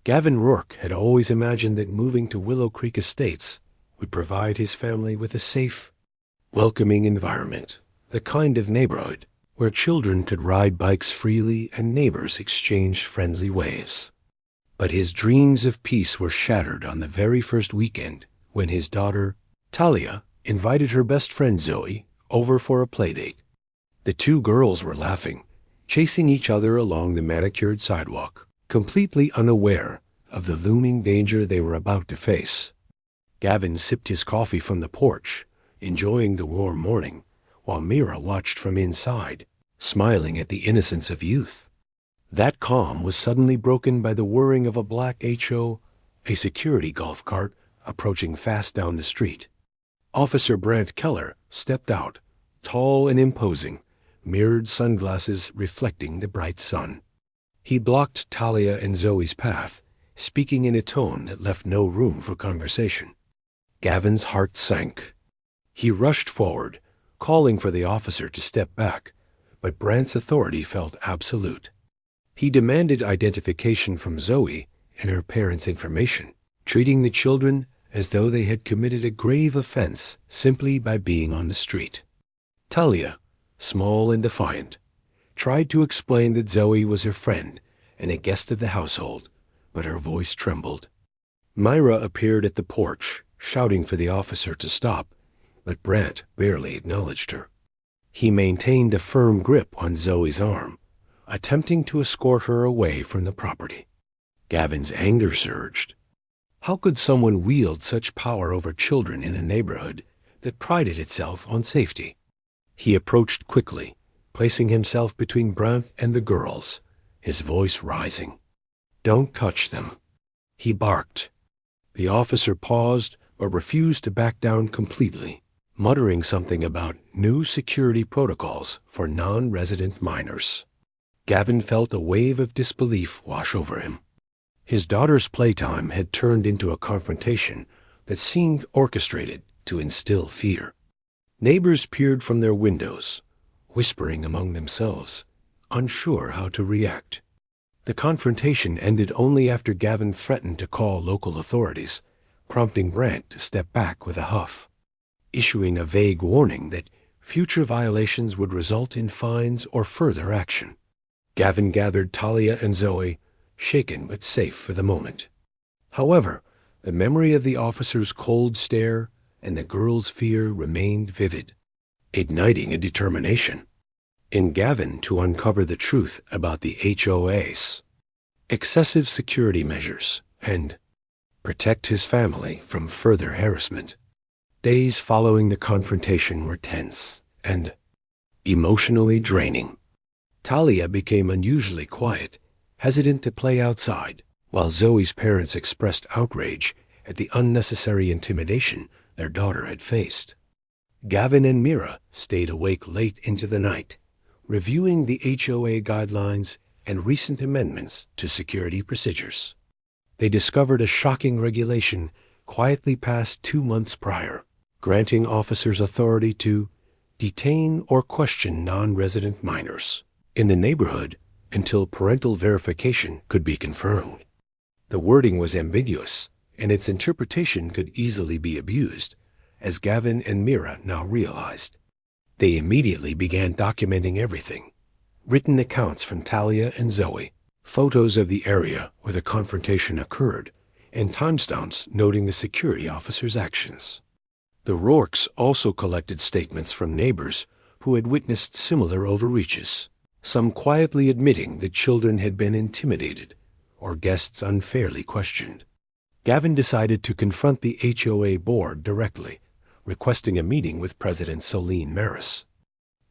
Gavin Rourke had always imagined that moving to Willow Creek Estates would provide his family with a safe, welcoming environment, the kind of neighborhood where children could ride bikes freely and neighbors exchange friendly waves. But his dreams of peace were shattered on the very first weekend when his daughter, Talia, invited her best friend Zoe over for a playdate. The two girls were laughing, chasing each other along the manicured sidewalk, completely unaware of the looming danger they were about to face. Gavin sipped his coffee from the porch, enjoying the warm morning, while Mira watched from inside, smiling at the innocence of youth. That calm was suddenly broken by the whirring of a black HO, a security golf cart, approaching fast down the street. Officer Brant Keller stepped out, tall and imposing, mirrored sunglasses reflecting the bright sun. He blocked Talia and Zoe's path, speaking in a tone that left no room for conversation. Gavin's heart sank. He rushed forward, calling for the officer to step back, but Brant's authority felt absolute. He demanded identification from Zoe and her parents' information, treating the children as though they had committed a grave offense simply by being on the street. Talia, small and defiant, tried to explain that Zoe was her friend and a guest of the household, but her voice trembled. Myra appeared at the porch, shouting for the officer to stop, but Brant barely acknowledged her. He maintained a firm grip on Zoe's arm, attempting to escort her away from the property. Gavin's anger surged. How could someone wield such power over children in a neighborhood that prided itself on safety? He approached quickly, placing himself between Brant and the girls, his voice rising. "Don't touch them," he barked. The officer paused but refused to back down completely, muttering something about new security protocols for non-resident minors. Gavin felt a wave of disbelief wash over him. His daughter's playtime had turned into a confrontation that seemed orchestrated to instill fear. Neighbors peered from their windows, whispering among themselves, unsure how to react. The confrontation ended only after Gavin threatened to call local authorities, prompting Brant to step back with a huff, issuing a vague warning that future violations would result in fines or further action. Gavin gathered Talia and Zoe, shaken but safe for the moment. However, the memory of the officer's cold stare and the girl's fear remained vivid, igniting a determination in Gavin to uncover the truth about the HOAs, excessive security measures, and protect his family from further harassment. Days following the confrontation were tense and emotionally draining. Talia became unusually quiet, hesitant to play outside, while Zoe's parents expressed outrage at the unnecessary intimidation their daughter had faced. Gavin and Mira stayed awake late into the night, reviewing the HOA guidelines and recent amendments to security procedures. They discovered a shocking regulation quietly passed 2 months prior, granting officers authority to detain or question non-resident minors in the neighborhood until parental verification could be confirmed. The wording was ambiguous, and its interpretation could easily be abused, as Gavin and Mira now realized. They immediately began documenting everything: written accounts from Talia and Zoe, photos of the area where the confrontation occurred, and timestamps noting the security officer's actions. The Rourkes also collected statements from neighbors who had witnessed similar overreaches, some quietly admitting that children had been intimidated or guests unfairly questioned. Gavin decided to confront the HOA board directly, requesting a meeting with President Solene Maris.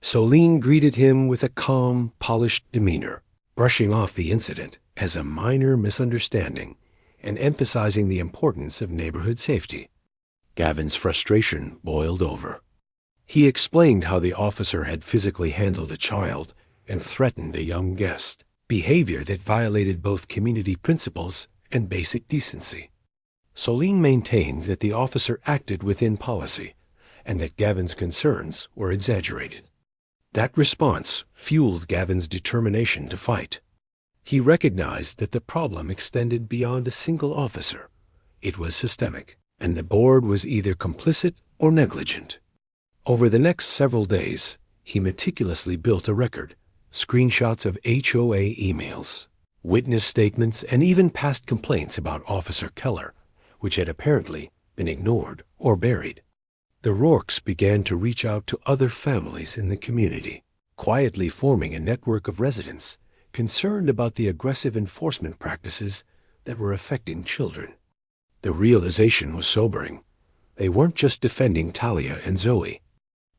Solene greeted him with a calm, polished demeanor, brushing off the incident as a minor misunderstanding and emphasizing the importance of neighborhood safety. Gavin's frustration boiled over. He explained how the officer had physically handled a child and threatened a young guest, behavior that violated both community principles and basic decency. Solene maintained that the officer acted within policy and that Gavin's concerns were exaggerated. That response fueled Gavin's determination to fight. He recognized that the problem extended beyond a single officer. It was systemic, and the board was either complicit or negligent. Over the next several days, he meticulously built a record, screenshots of HOA emails, witness statements, and even past complaints about Officer Keller, which had apparently been ignored or buried. The Rourkes began to reach out to other families in the community, quietly forming a network of residents concerned about the aggressive enforcement practices that were affecting children. The realization was sobering. They weren't just defending Talia and Zoe.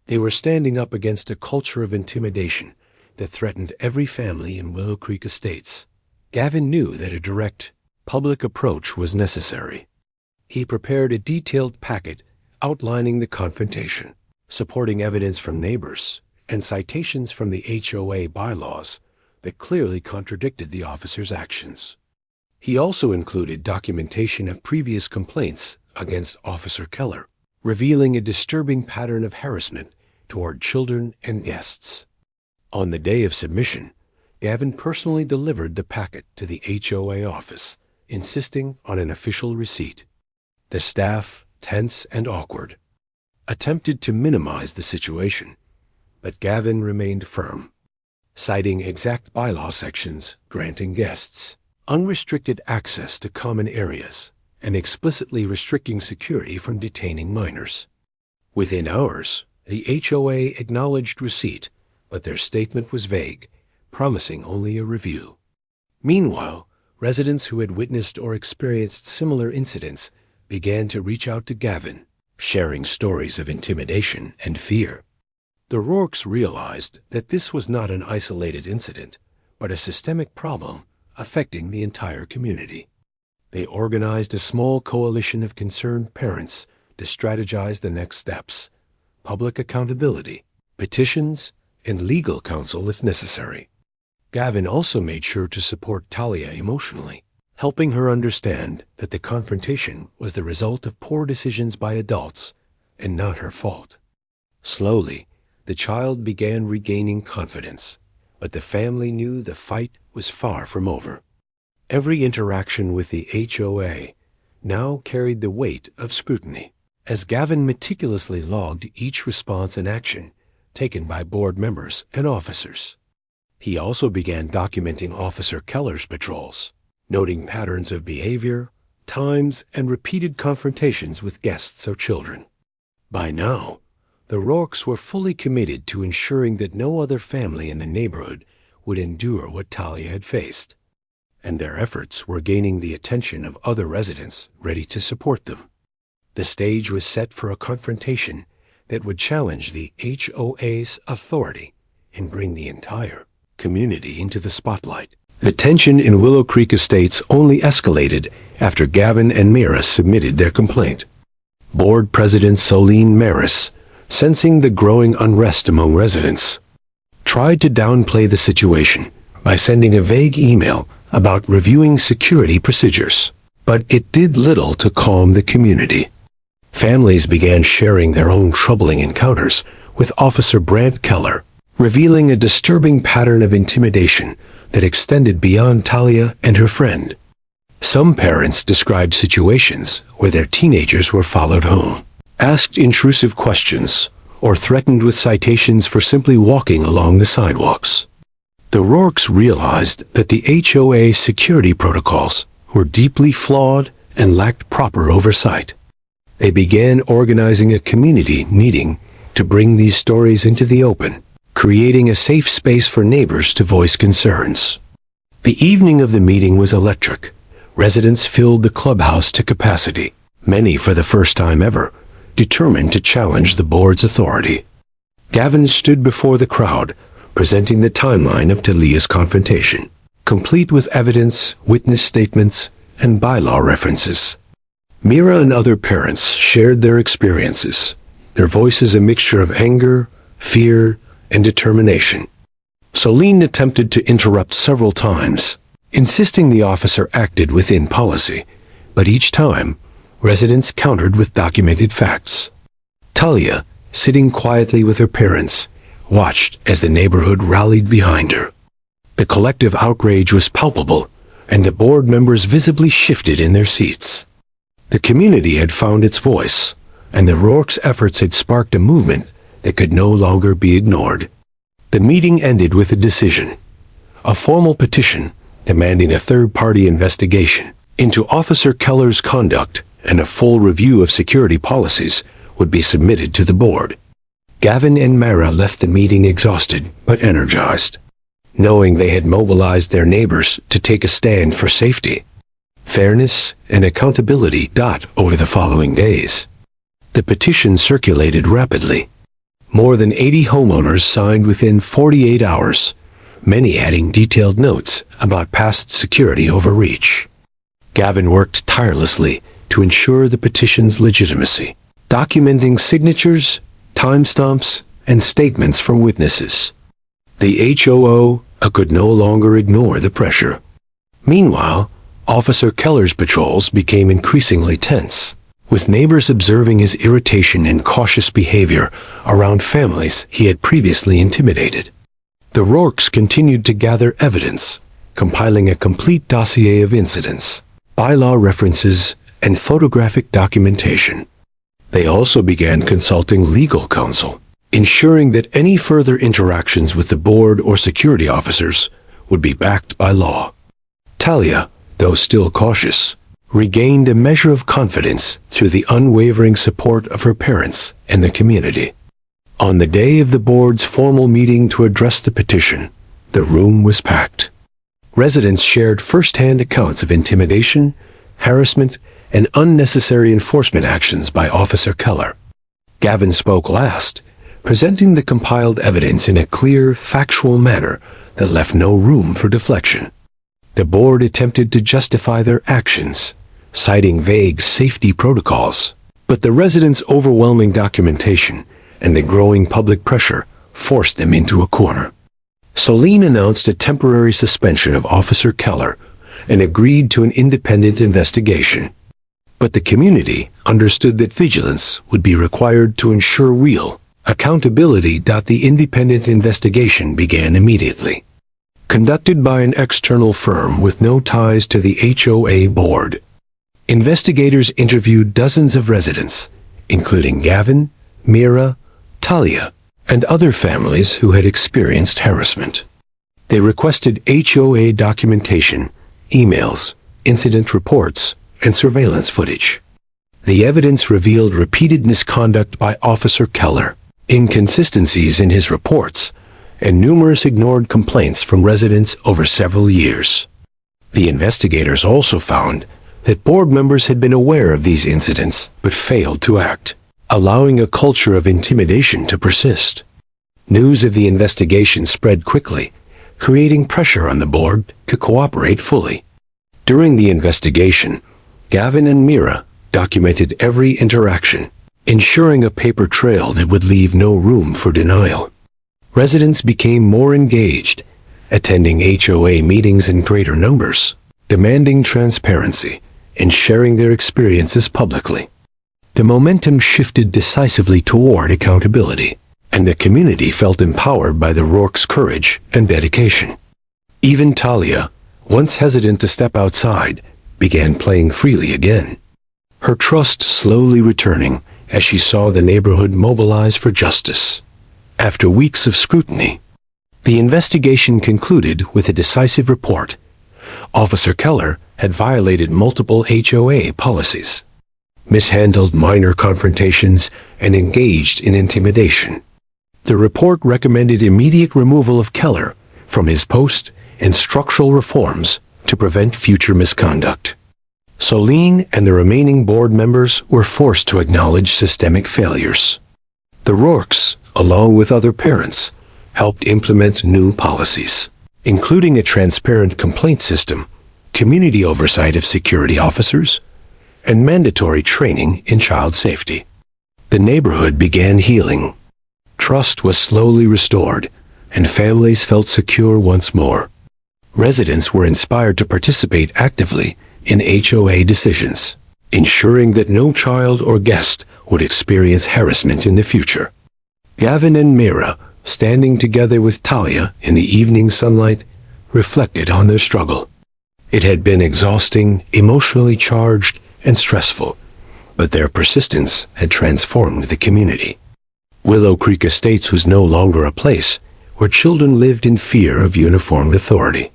They were standing up against a culture of intimidation that threatened every family in Willow Creek Estates. Gavin knew that a direct, public approach was necessary. He prepared a detailed packet outlining the confrontation, supporting evidence from neighbors, and citations from the HOA bylaws that clearly contradicted the officer's actions. He also included documentation of previous complaints against Officer Keller, revealing a disturbing pattern of harassment toward children and guests. On the day of submission, Gavin personally delivered the packet to the HOA office, insisting on an official receipt. The staff, tense and awkward, attempted to minimize the situation, but Gavin remained firm, citing exact bylaw sections granting guests unrestricted access to common areas and explicitly restricting security from detaining minors. Within hours, the HOA acknowledged receipt, but their statement was vague, promising only a review. Meanwhile, residents who had witnessed or experienced similar incidents began to reach out to Gavin, sharing stories of intimidation and fear. The Rourkes realized that this was not an isolated incident, but a systemic problem affecting the entire community. They organized a small coalition of concerned parents to strategize the next steps: public accountability, petitions, and legal counsel if necessary. Gavin also made sure to support Talia emotionally, helping her understand that the confrontation was the result of poor decisions by adults and not her fault. Slowly, the child began regaining confidence, but the family knew the fight was far from over. Every interaction with the HOA now carried the weight of scrutiny, as Gavin meticulously logged each response and action taken by board members and officers. He also began documenting Officer Keller's patrols, noting patterns of behavior, times, and repeated confrontations with guests or children. By now, the Rourkes were fully committed to ensuring that no other family in the neighborhood would endure what Talia had faced, and their efforts were gaining the attention of other residents ready to support them. The stage was set for a confrontation that would challenge the HOA's authority and bring the entire community into the spotlight. The tension in Willow Creek Estates only escalated after Gavin and Mira submitted their complaint. Board President Solene Maris, sensing the growing unrest among residents, tried to downplay the situation by sending a vague email about reviewing security procedures. But it did little to calm the community. Families began sharing their own troubling encounters with Officer Brant Keller, revealing a disturbing pattern of intimidation that extended beyond Talia and her friend. Some parents described situations where their teenagers were followed home, asked intrusive questions, or threatened with citations for simply walking along the sidewalks. The Rourkes realized that the HOA security protocols were deeply flawed and lacked proper oversight. They began organizing a community meeting to bring these stories into the open, creating a safe space for neighbors to voice concerns. The evening of the meeting was electric. Residents filled the clubhouse to capacity, many for the first time ever, determined to challenge the board's authority. Gavin stood before the crowd, presenting the timeline of Talia's confrontation, complete with evidence, witness statements, and bylaw references. Mira and other parents shared their experiences, their voices a mixture of anger, fear, and determination. Solene attempted to interrupt several times, insisting the officer acted within policy, but each time, residents countered with documented facts. Talia, sitting quietly with her parents, watched as the neighborhood rallied behind her. The collective outrage was palpable, and the board members visibly shifted in their seats. The community had found its voice, and the Rourke's efforts had sparked a movement that could no longer be ignored. The meeting ended with a decision, a formal petition demanding a third-party investigation into Officer Keller's conduct, and a full review of security policies would be submitted to the board. Gavin and Mara left the meeting exhausted but energized, knowing they had mobilized their neighbors to take a stand for safety, fairness, and accountability. Over the following days, the petition circulated rapidly. More than 80 homeowners signed within 48 hours, many adding detailed notes about past security overreach. Gavin worked tirelessly to ensure the petition's legitimacy, documenting signatures, timestamps, and statements from witnesses. The HOA could no longer ignore the pressure. Meanwhile, Officer Keller's patrols became increasingly tense, with neighbors observing his irritation and cautious behavior around families he had previously intimidated. The Rourkes continued to gather evidence, compiling a complete dossier of incidents, bylaw references, and photographic documentation. They also began consulting legal counsel, ensuring that any further interactions with the board or security officers would be backed by law. Talia, though still cautious, regained a measure of confidence through the unwavering support of her parents and the community. On the day of the board's formal meeting to address the petition, the room was packed. Residents shared first-hand accounts of intimidation, harassment, and unnecessary enforcement actions by Officer Keller. Gavin spoke last, presenting the compiled evidence in a clear, factual manner that left no room for deflection. The board attempted to justify their actions, citing vague safety protocols, but the residents' overwhelming documentation and the growing public pressure forced them into a corner. Solene announced a temporary suspension of Officer Keller and agreed to an independent investigation. But the community understood that vigilance would be required to ensure real accountability. The independent investigation began immediately, conducted by an external firm with no ties to the HOA board. Investigators interviewed dozens of residents, including Gavin, Mira, Talia, and other families who had experienced harassment. They requested HOA documentation, emails, incident reports, and surveillance footage. The evidence revealed repeated misconduct by Officer Keller, inconsistencies in his reports, and numerous ignored complaints from residents over several years. The investigators also found that board members had been aware of these incidents but failed to act, allowing a culture of intimidation to persist. News of the investigation spread quickly, creating pressure on the board to cooperate fully. During the investigation, Gavin and Mira documented every interaction, ensuring a paper trail that would leave no room for denial. Residents became more engaged, attending HOA meetings in greater numbers, demanding transparency and sharing their experiences publicly. The momentum shifted decisively toward accountability, and the community felt empowered by the Rourke's courage and dedication. Even Talia, once hesitant to step outside, began playing freely again, her trust slowly returning as she saw the neighborhood mobilize for justice. After weeks of scrutiny, the investigation concluded with a decisive report. Officer Keller had violated multiple HOA policies, mishandled minor confrontations, and engaged in intimidation. The report recommended immediate removal of Keller from his post and structural reforms to prevent future misconduct. Solene and the remaining board members were forced to acknowledge systemic failures. The Rourkes, along with other parents, helped implement new policies, including a transparent complaint system, community oversight of security officers, and mandatory training in child safety. The neighborhood began healing. Trust was slowly restored, and families felt secure once more. Residents were inspired to participate actively in HOA decisions, ensuring that no child or guest would experience harassment in the future. Gavin and Mira, standing together with Talia in the evening sunlight, reflected on their struggle. It had been exhausting, emotionally charged, and stressful, but their persistence had transformed the community. Willow Creek Estates was no longer a place where children lived in fear of uniformed authority.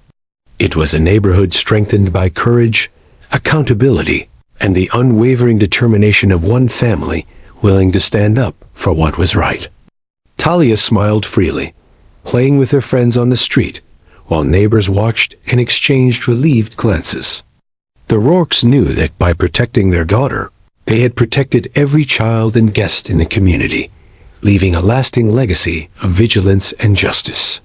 It was a neighborhood strengthened by courage, accountability, and the unwavering determination of one family willing to stand up for what was right. Talia smiled freely, playing with her friends on the street, while neighbors watched and exchanged relieved glances. The Rourkes knew that by protecting their daughter, they had protected every child and guest in the community, leaving a lasting legacy of vigilance and justice.